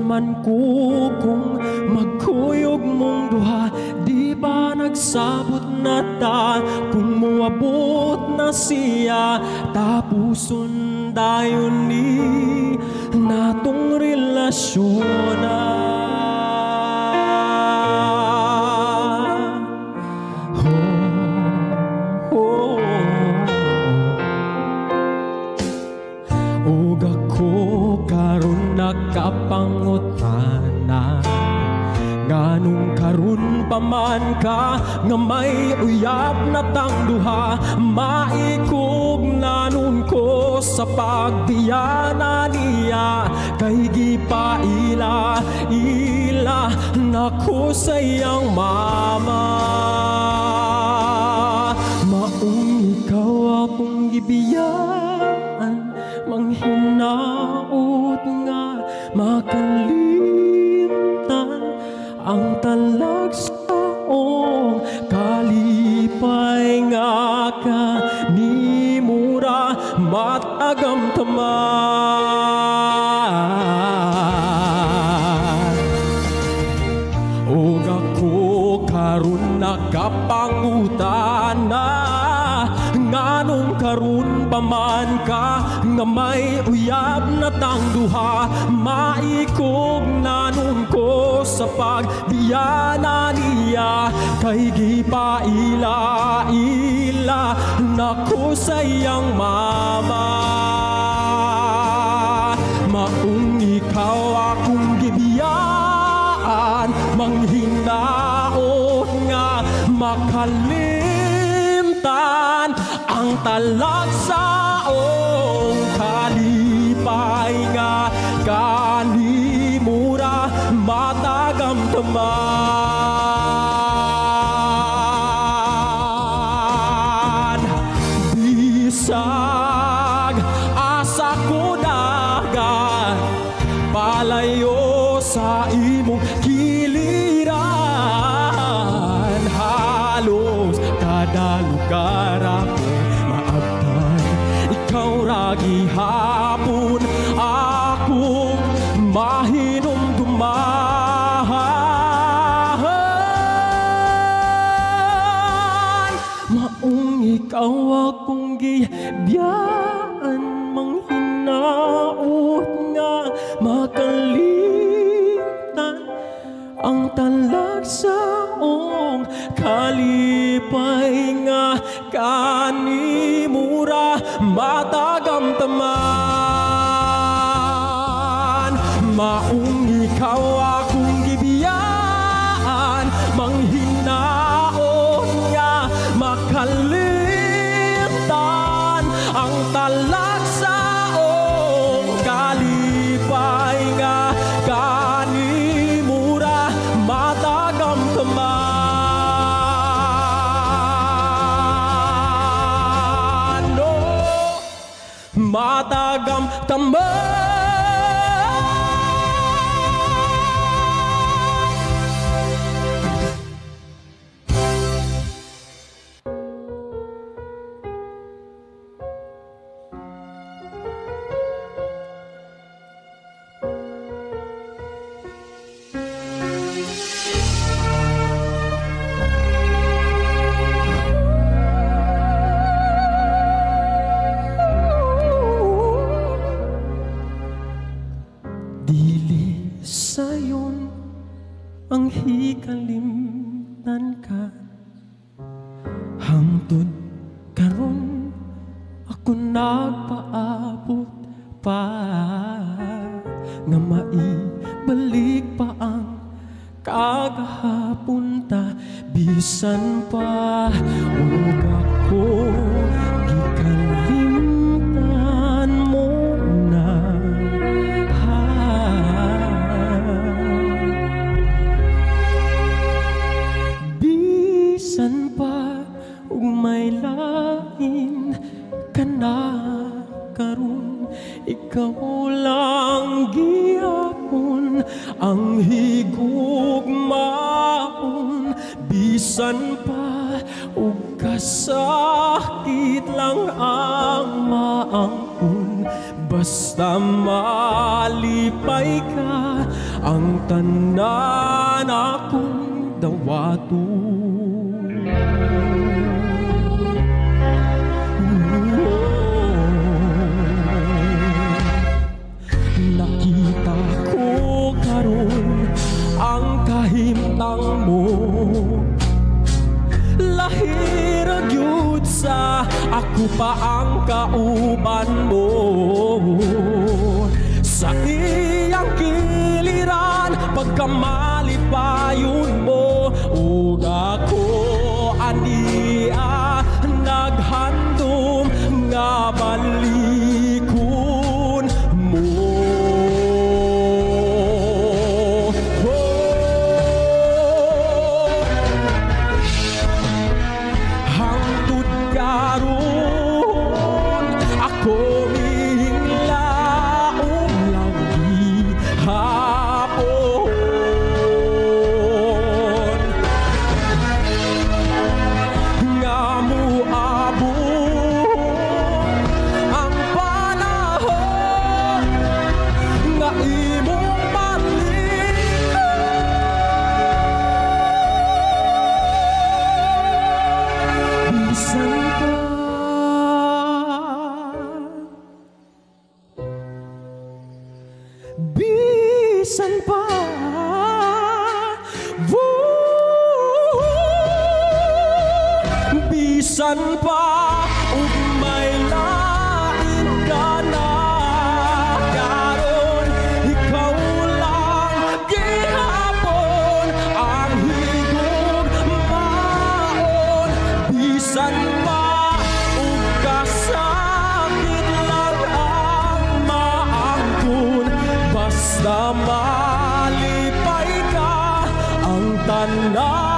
man ko kung magkuyog mong duha, di ba nagsabot na ta kung muabot na siya, tapuson dayon ni natong relasyon na. Ug ako karon nakapangutana, nganong karon pa man ka nga may uyab na tang duha, maikog nanon ko sa pagbiyanan niya, kay gipaila nako sa iyang mama. Maong ikaw akong gibiyaan, manghinaot nga makalimtan ang talag saong kalipay nga ka ni mura matagam taman. Og ako karon nakapangutana, nganong karon pa man ka nga may uyab na tang duha, maikog nanon ko sa pagbiyanan niya, kay gipaila nako sa iyang mama. Maong ikaw akong gibiyaan, manghinaot nga makalimtan ang talag saong kalipay nga kanimura matagam taman. Bisag asa ko dagat palayo sa imong kiliran, halos kada lugar ako maabtan, ikaw ra gihapon akong mahinumduman. Maong ikaw akong gibiyaan, manghinaot nga makalimtan ang talag saong kalipay nga kanimura matagam taman. Maong ikaw akong gibiyaan, manghinaot nga makalimtan ang talag saong kalipay nga kanimura matagam taman. No, matagam taman. Dili sayon ang hikalimtan ka, hangtod karon ako nagpaabot pa nga maibalik pa ang kagahapon ta, bisan pa ug ako gikalimtan mo na. Bisan pa ug may lain ka na karon, ikaw lang gihapon ang higugmaon. Bisan pa ug kasakit lang ang maangkon, basta malipay ka, ang tanan akong dawato. Nakita ko karon ang kahimtang mo, lahir gyud sa ako pa ang kauban mo. Sa iyang giliran pagkamalipayon mo, ug ako ania naghandom nga balikon mo. Bisan pa, bisan pa, ug may lain ka na karon, ikaw lang gihapon ang higugmaon. Bisan pa, ug kasakit lang ang maangkon, basta malipay ka, ang tanan